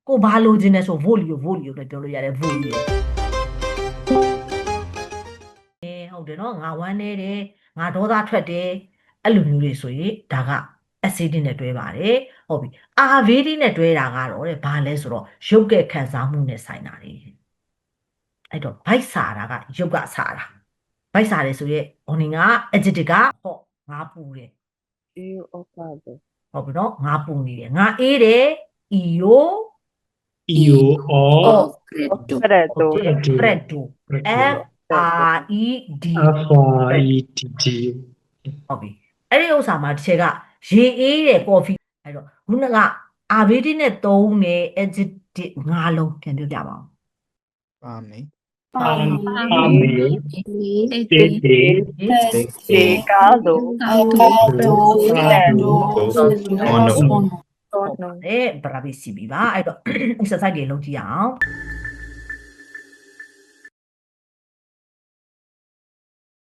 ကိုဘာလိုချင်လဲဆို volio လည်းပြောလို့ရတယ် volio ဟုတ်တယ်နော်ငါဝမ်းနေတယ်ငါဒေါသထွက်တယ်အဲ့လိုမျိုးတွေဆိုရင်ဒါက acid နဲ့တွဲပါတယ်ဟုတ်ပြီ AVD နဲ့တွဲတာကတော့တဲ့ဘာလဲဆိုတော့ရုပ်ကဲခံစားမှုနဲ့ဆိုင်တာလေအဲ့တော့ bite စာတာကရုပ်ကစားတာ bite စာတယ်ဆိုရဲ owning က adjective ကဟောငါပူတယ် ဟုတ်ပြီနော်ငါပူနေတယ်ငါအေးတယ် io Io ho freddo, freddo f r e d d F-I-D-D ဟုတ်ပြီအဲ့ဒီဥစ္စာမှာတစ်ချက်ကရေအေးတယ် coffee အဲ့တော့ခုနက AVD နဲ့သုံးတဲ့ adjective ၅လုံးပြန်ပြောပြပါဦး Fame, Fame, tete, Secado, freddo, Ono. sono, ဟုတ်ပါတယ် bravissimi ပါအဲ့တော့ exercise တွေလုပ်ကြည့်အောင်